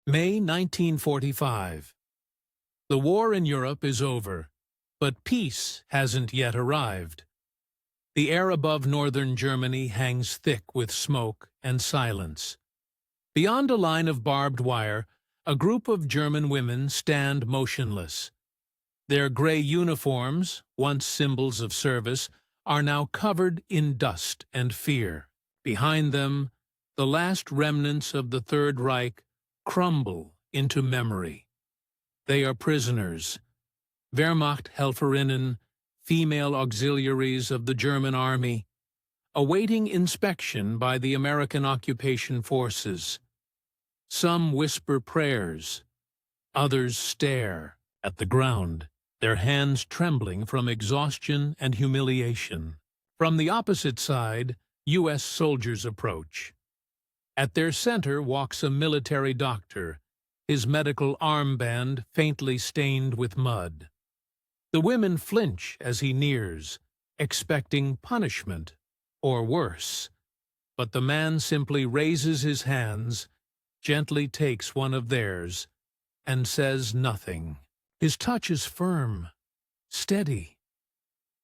May 1945. The war in Europe is over, but peace hasn't yet arrived. The air above northern Germany hangs thick with smoke and silence. Beyond a line of barbed wire, a group of German women stand motionless. Their gray uniforms, once symbols of service, are now covered in dust and fear. Behind them, the last remnants of the Third Reich crumble into memory. They are prisoners, Wehrmacht Helferinnen, female auxiliaries of the German army, awaiting inspection by the American occupation forces. Some whisper prayers, others stare at the ground, their hands trembling from exhaustion and humiliation. From the opposite side, U.S. soldiers approach. At their center walks a military doctor, his medical armband faintly stained with mud. The women flinch as he nears, expecting punishment, or worse. But the man simply raises his hands, gently takes one of theirs, and says nothing. His touch is firm, steady,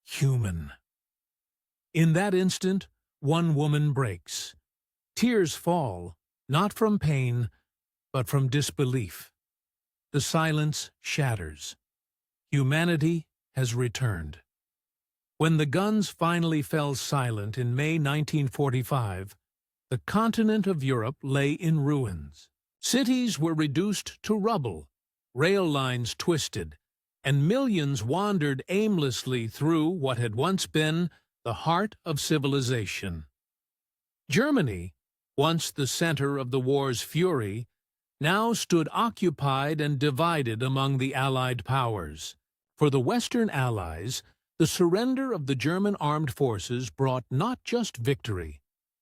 human. In that instant, one woman breaks. Tears fall, not from pain, but from disbelief. The silence shatters. Humanity has returned. When the guns finally fell silent in May 1945, the continent of Europe lay in ruins. Cities were reduced to rubble, rail lines twisted, and millions wandered aimlessly through what had once been the heart of civilization. Germany, once the center of the war's fury, now stood occupied and divided among the Allied powers. For the Western Allies, the surrender of the German armed forces brought not just victory,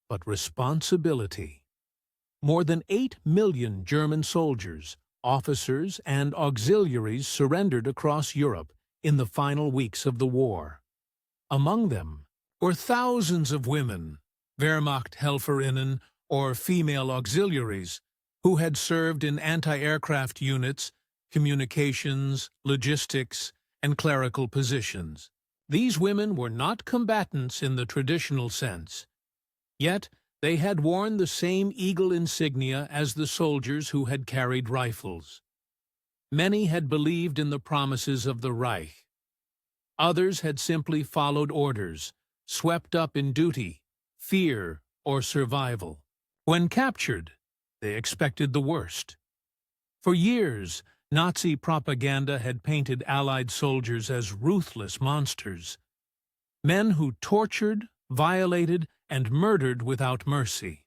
but responsibility. More than 8 million German soldiers, officers, and auxiliaries surrendered across Europe in the final weeks of the war. Among them were thousands of women, Wehrmacht Helferinnen, or female auxiliaries, who had served in anti-aircraft units, communications, logistics, and clerical positions. These women were not combatants in the traditional sense. Yet they had worn the same eagle insignia as the soldiers who had carried rifles. Many had believed in the promises of the Reich. Others had simply followed orders, swept up in duty, fear, or survival. When captured, they expected the worst. For years, Nazi propaganda had painted Allied soldiers as ruthless monsters, men who tortured, violated, and murdered without mercy.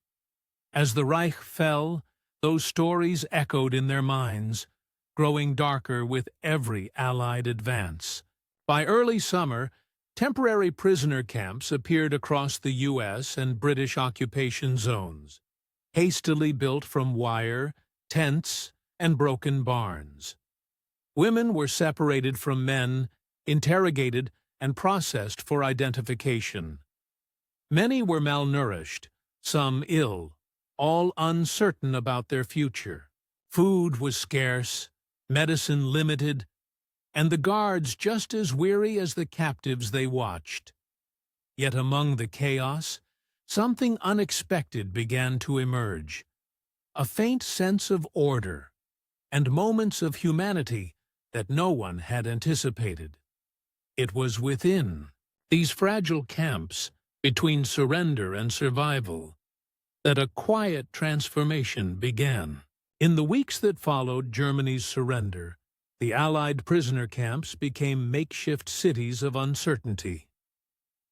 As the Reich fell, those stories echoed in their minds, growing darker with every Allied advance. By early summer, temporary prisoner camps appeared across the U.S. and British occupation zones, hastily built from wire, tents, and broken barns. Women were separated from men, interrogated, and processed for identification. Many were malnourished, some ill, all uncertain about their future. Food was scarce, medicine limited, and the guards just as weary as the captives they watched. Yet among the chaos, something unexpected began to emerge. A faint sense of order, and moments of humanity that no one had anticipated. It was within these fragile camps, between surrender and survival, that a quiet transformation began. In the weeks that followed Germany's surrender, the Allied prisoner camps became makeshift cities of uncertainty.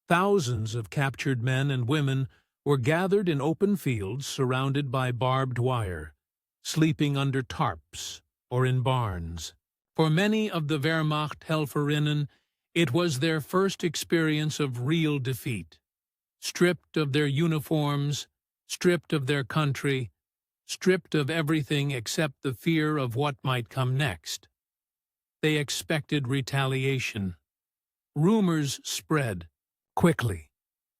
Thousands of captured men and women were gathered in open fields surrounded by barbed wire, sleeping under tarps or in barns. For many of the Wehrmacht Helferinnen, it was their first experience of real defeat. Stripped of their uniforms, stripped of their country, stripped of everything except the fear of what might come next. They expected retaliation. Rumors spread quickly,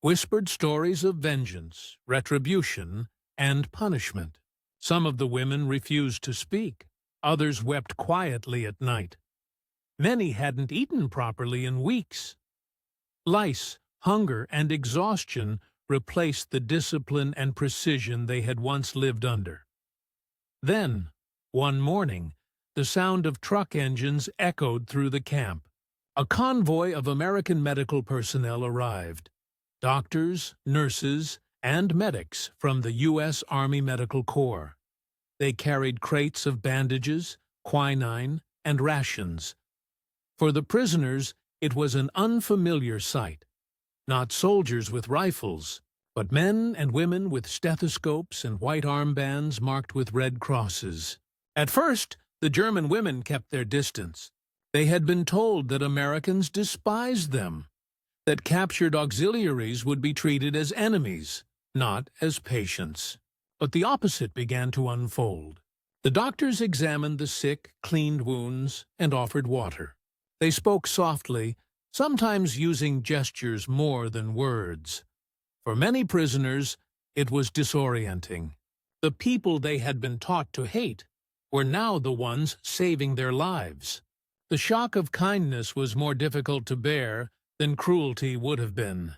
whispered stories of vengeance, retribution, and punishment. Some of the women refused to speak. Others wept quietly at night. Many hadn't eaten properly in weeks. Lice, hunger, and exhaustion replaced the discipline and precision they had once lived under. Then, one morning, the sound of truck engines echoed through the camp. A convoy of American medical personnel arrived. Doctors, nurses, and medics from the U.S. Army Medical Corps. They carried crates of bandages, quinine, and rations. For the prisoners, it was an unfamiliar sight. Not soldiers with rifles, but men and women with stethoscopes and white armbands marked with red crosses. At first, the German women kept their distance. They had been told that Americans despised them, that captured auxiliaries would be treated as enemies, not as patients. But the opposite began to unfold. The doctors examined the sick, cleaned wounds, and offered water. They spoke softly, sometimes using gestures more than words. For many prisoners, it was disorienting. The people they had been taught to hate were now the ones saving their lives. The shock of kindness was more difficult to bear than cruelty would have been.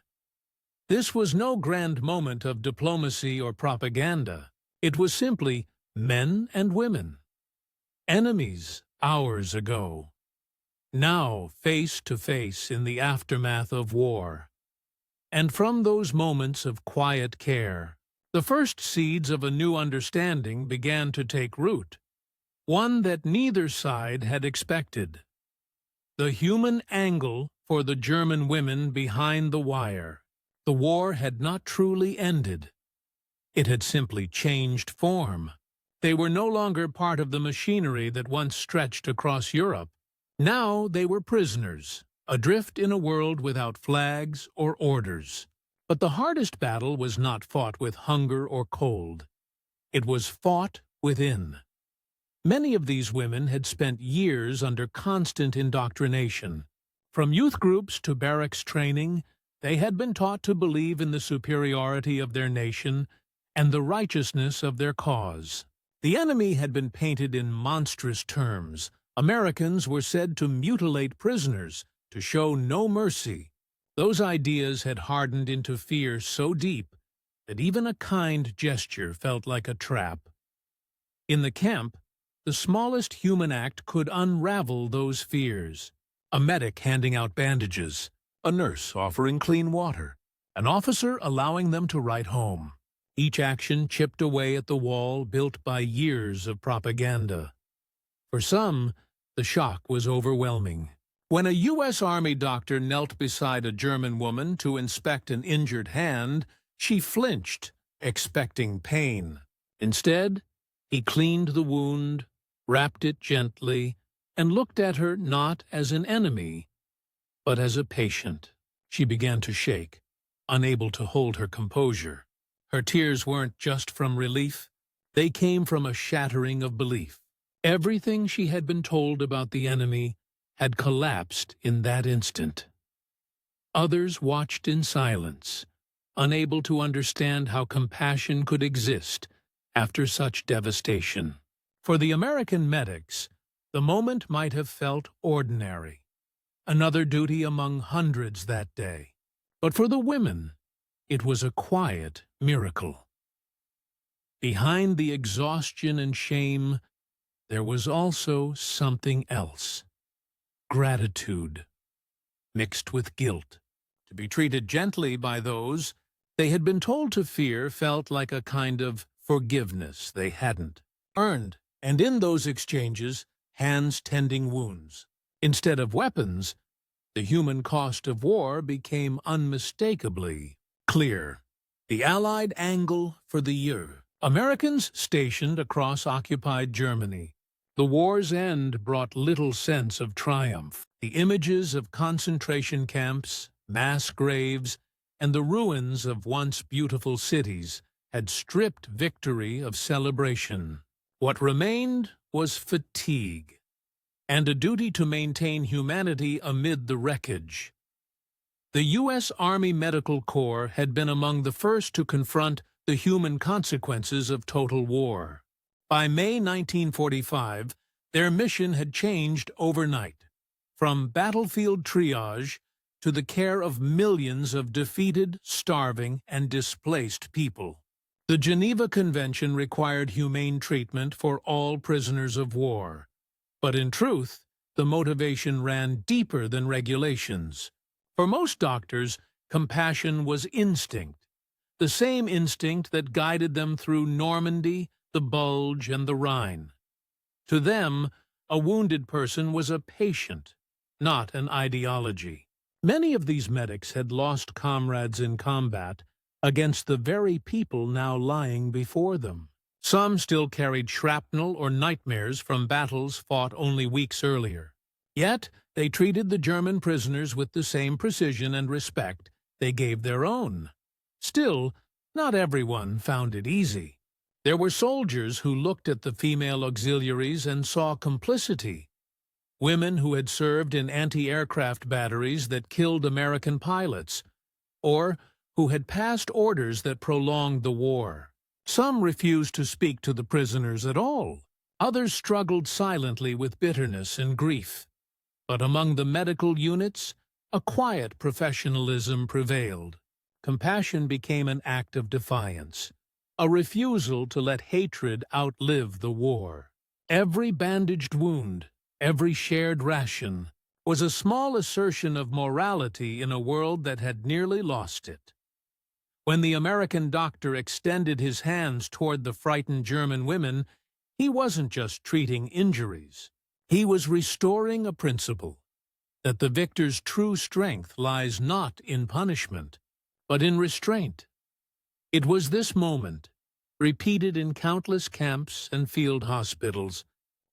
This was no grand moment of diplomacy or propaganda. It was simply men and women. Enemies hours ago. Now face to face in the aftermath of war. And from those moments of quiet care, the first seeds of a new understanding began to take root, one that neither side had expected. The human angle for the German women behind the wire. The war had not truly ended. It had simply changed form. They were no longer part of the machinery that once stretched across Europe. Now they were prisoners, adrift in a world without flags or orders. But the hardest battle was not fought with hunger or cold. It was fought within. Many of these women had spent years under constant indoctrination. From youth groups to barracks training, they had been taught to believe in the superiority of their nation and the righteousness of their cause. The enemy had been painted in monstrous terms. Americans were said to mutilate prisoners, to show no mercy. Those ideas had hardened into fear so deep that even a kind gesture felt like a trap. In the camp, the smallest human act could unravel those fears. A medic handing out bandages, a nurse offering clean water, an officer allowing them to write home. Each action chipped away at the wall built by years of propaganda. For some, the shock was overwhelming. When a U.S. Army doctor knelt beside a German woman to inspect an injured hand, she flinched, expecting pain. Instead, he cleaned the wound, wrapped it gently, and looked at her not as an enemy, but as a patient. She began to shake, unable to hold her composure. Her tears weren't just from relief, they came from a shattering of belief. Everything she had been told about the enemy had collapsed in that instant. Others watched in silence, unable to understand how compassion could exist after such devastation. For the American medics, the moment might have felt ordinary, another duty among hundreds that day. But for the women, it was a quiet miracle. Behind the exhaustion and shame, there was also something else. Gratitude, mixed with guilt. To be treated gently by those they had been told to fear felt like a kind of forgiveness they hadn't earned. And in those exchanges, hands tending wounds. Instead of weapons, the human cost of war became unmistakably clear. The Allied angle for the year. Americans stationed across occupied Germany. The war's end brought little sense of triumph. The images of concentration camps, mass graves, and the ruins of once beautiful cities had stripped victory of celebration. What remained was fatigue, and a duty to maintain humanity amid the wreckage. The U.S. Army Medical Corps had been among the first to confront the human consequences of total war. By May 1945, their mission had changed overnight, from battlefield triage to the care of millions of defeated, starving, and displaced people. The Geneva Convention required humane treatment for all prisoners of war. But in truth, the motivation ran deeper than regulations. For most doctors, compassion was instinct, the same instinct that guided them through Normandy, the Bulge, and the Rhine. To them, a wounded person was a patient, not an ideology. Many of these medics had lost comrades in combat against the very people now lying before them. Some still carried shrapnel or nightmares from battles fought only weeks earlier. Yet, they treated the German prisoners with the same precision and respect they gave their own. Still, not everyone found it easy. There were soldiers who looked at the female auxiliaries and saw complicity. Women who had served in anti-aircraft batteries that killed American pilots, or who had passed orders that prolonged the war. Some refused to speak to the prisoners at all. Others struggled silently with bitterness and grief. But among the medical units, a quiet professionalism prevailed. Compassion became an act of defiance, a refusal to let hatred outlive the war. Every bandaged wound, every shared ration, was a small assertion of morality in a world that had nearly lost it. When the American doctor extended his hands toward the frightened German women, he wasn't just treating injuries. He was restoring a principle, that the victor's true strength lies not in punishment, but in restraint. It was this moment, repeated in countless camps and field hospitals,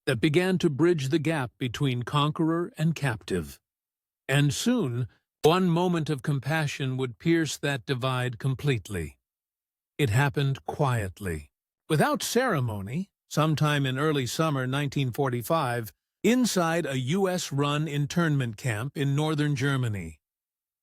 that began to bridge the gap between conqueror and captive. And soon, one moment of compassion would pierce that divide completely. It happened quietly, without ceremony, sometime in early summer 1945, inside a U.S.-run internment camp in northern Germany.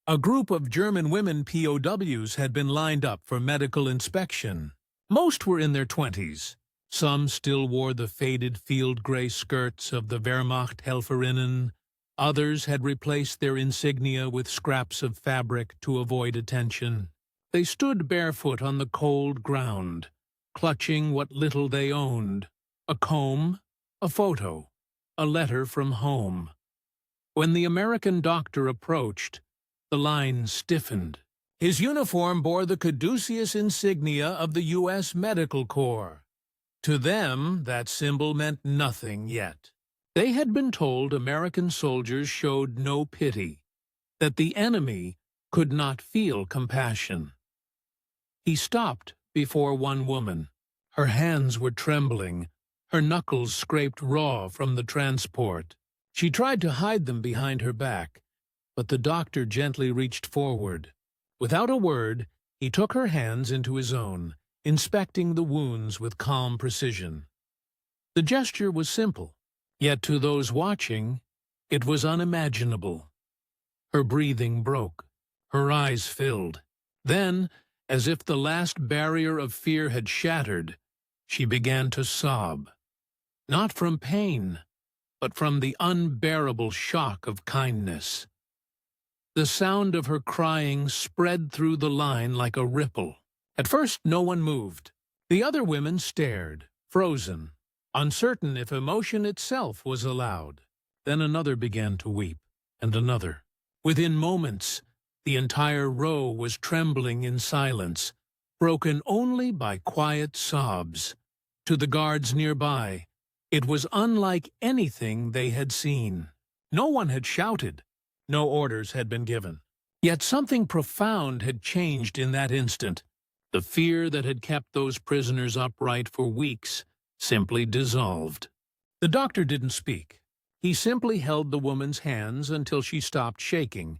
A group of German women POWs had been lined up for medical inspection. Most were in their 20s. Some still wore the faded field gray skirts of the Wehrmacht Helferinnen. Others had replaced their insignia with scraps of fabric to avoid attention. They stood barefoot on the cold ground, clutching what little they owned: a comb, a photo, a letter from home. When the American doctor approached, the line stiffened. His uniform bore the caduceus insignia of the U.S. Medical Corps. To them, that symbol meant nothing yet. They had been told American soldiers showed no pity, that the enemy could not feel compassion. He stopped before one woman. Her hands were trembling, her knuckles scraped raw from the transport. She tried to hide them behind her back, but the doctor gently reached forward. Without a word, he took her hands into his own, inspecting the wounds with calm precision. The gesture was simple, yet to those watching, it was unimaginable. Her breathing broke, her eyes filled. Then, as if the last barrier of fear had shattered, she began to sob. Not from pain, but from the unbearable shock of kindness. The sound of her crying spread through the line like a ripple. At first, no one moved. The other women stared, frozen, uncertain if emotion itself was allowed. Then another began to weep, and another. Within moments, the entire row was trembling in silence, broken only by quiet sobs. To the guards nearby, it was unlike anything they had seen. No one had shouted. No orders had been given. Yet something profound had changed in that instant. The fear that had kept those prisoners upright for weeks simply dissolved. The doctor didn't speak. He simply held the woman's hands until she stopped shaking,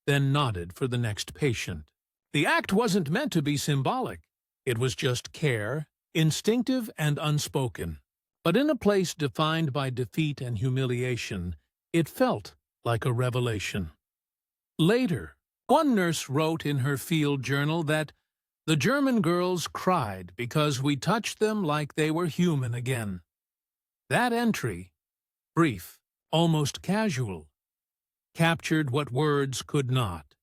then nodded for the next patient. The act wasn't meant to be symbolic. It was just care, instinctive and unspoken. But in a place defined by defeat and humiliation, it felt like a revelation. Later, one nurse wrote in her field journal that The German girls cried because we touched them like they were human again. That entry, brief, almost casual, captured what words could not.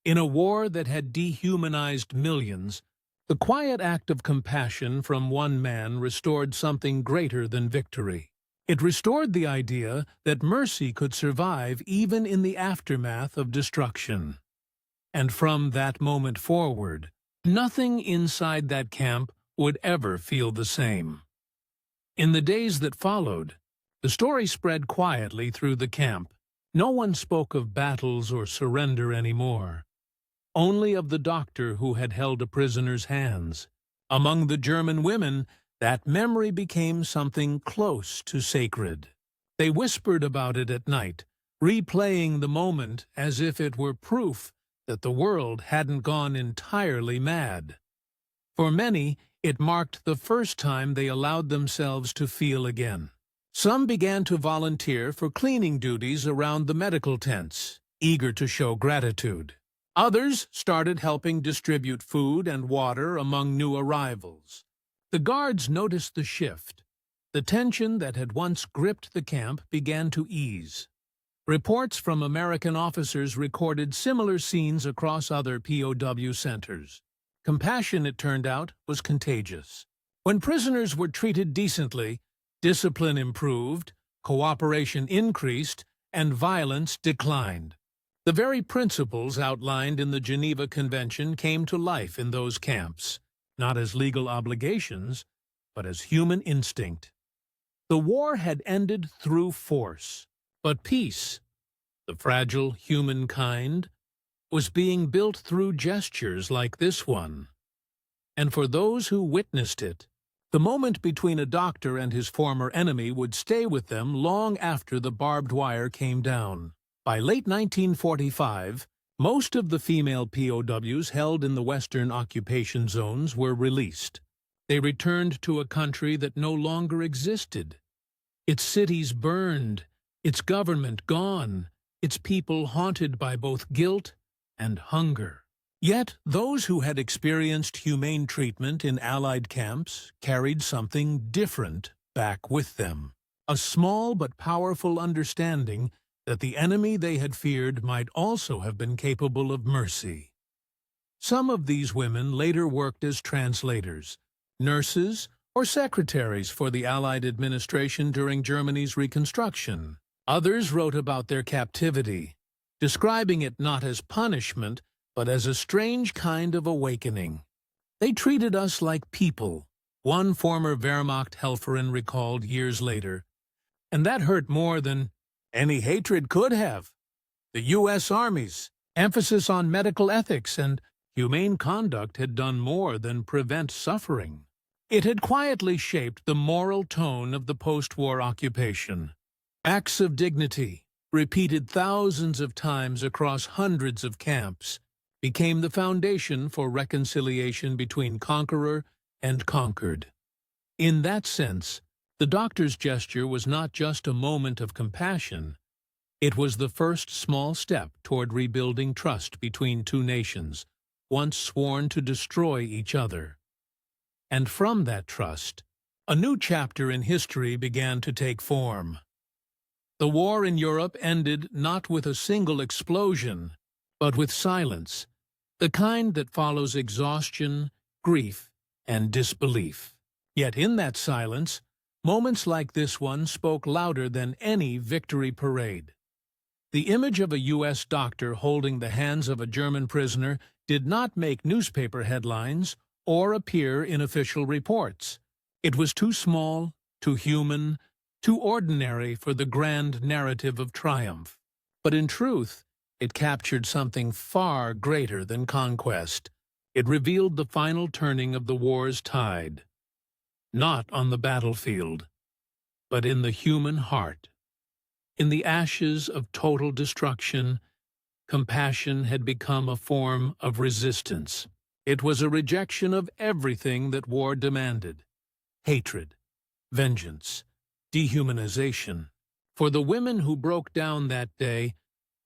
In a war that had dehumanized millions, the quiet act of compassion from one man restored something greater than victory. It restored the idea that mercy could survive even in the aftermath of destruction. And from that moment forward, nothing inside that camp would ever feel the same. In the days that followed, the story spread quietly through the camp. No one spoke of battles or surrender anymore. Only of the doctor who had held a prisoner's hands. Among the German women, that memory became something close to sacred. They whispered about it at night, replaying the moment as if it were proof that the world hadn't gone entirely mad. For many, it marked the first time they allowed themselves to feel again. Some began to volunteer for cleaning duties around the medical tents, eager to show gratitude. Others started helping distribute food and water among new arrivals. The guards noticed the shift. The tension that had once gripped the camp began to ease. Reports from American officers recorded similar scenes across other POW centers. Compassion, it turned out, was contagious. When prisoners were treated decently, discipline improved, cooperation increased, and violence declined. The very principles outlined in the Geneva Convention came to life in those camps, not as legal obligations, but as human instinct. The war had ended through force, but peace, the fragile human kind, was being built through gestures like this one. And for those who witnessed it, the moment between a doctor and his former enemy would stay with them long after the barbed wire came down. By late 1945, most of the female POWs held in the Western occupation zones were released. They returned to a country that no longer existed. Its cities burned, its government gone, its people haunted by both guilt and hunger. Yet those who had experienced humane treatment in Allied camps carried something different back with them. A small but powerful understanding that the enemy they had feared might also have been capable of mercy. Some of these women later worked as translators, nurses, or secretaries for the Allied administration during Germany's reconstruction. Others wrote about their captivity, describing it not as punishment, but as a strange kind of awakening. They treated us like people, one former Wehrmacht Helferin recalled years later, and that hurt more than any hatred could have. The U.S. Army's emphasis on medical ethics and humane conduct had done more than prevent suffering. It had quietly shaped the moral tone of the post-war occupation. Acts of dignity, repeated thousands of times across hundreds of camps, became the foundation for reconciliation between conqueror and conquered. In that sense, the doctor's gesture was not just a moment of compassion. It was the first small step toward rebuilding trust between two nations, once sworn to destroy each other. And from that trust, a new chapter in history began to take form. The war in Europe ended not with a single explosion, but with silence, the kind that follows exhaustion, grief, and disbelief. Yet in that silence, moments like this one spoke louder than any victory parade. The image of a U.S. doctor holding the hands of a German prisoner did not make newspaper headlines or appear in official reports. It was too small, too human, too ordinary for the grand narrative of triumph. But in truth, it captured something far greater than conquest. It revealed the final turning of the war's tide. Not on the battlefield, but in the human heart. In the ashes of total destruction, compassion had become a form of resistance. It was a rejection of everything that war demanded: hatred, vengeance, dehumanization. For the women who broke down that day,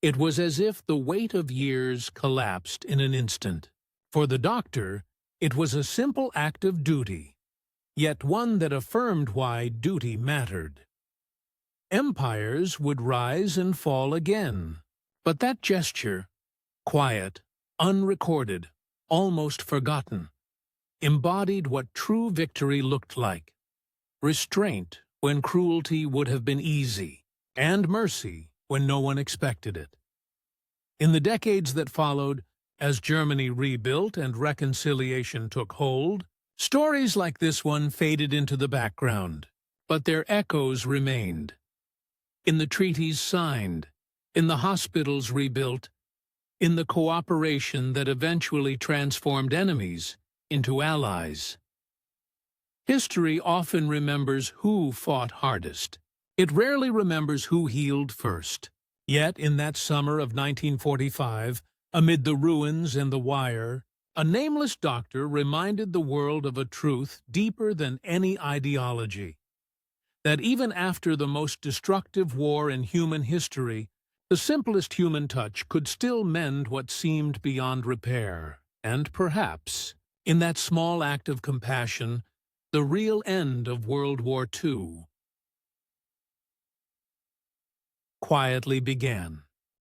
it was as if the weight of years collapsed in an instant. For the doctor, It was a simple act of duty, yet one that affirmed why duty mattered. Empires would rise and fall again, but that gesture, quiet, unrecorded, almost forgotten, embodied what true victory looked like: restraint when cruelty would have been easy, and mercy when no one expected it. In the decades that followed, as Germany rebuilt and reconciliation took hold, stories like this one faded into the background, but their echoes remained. In the treaties signed, in the hospitals rebuilt, in the cooperation that eventually transformed enemies into allies. History often remembers who fought hardest. It rarely remembers who healed first. Yet in that summer of 1945, amid the ruins and the wire, a nameless doctor reminded the world of a truth deeper than any ideology: that even after the most destructive war in human history, the simplest human touch could still mend what seemed beyond repair, and perhaps, in that small act of compassion, the real end of World War II quietly began.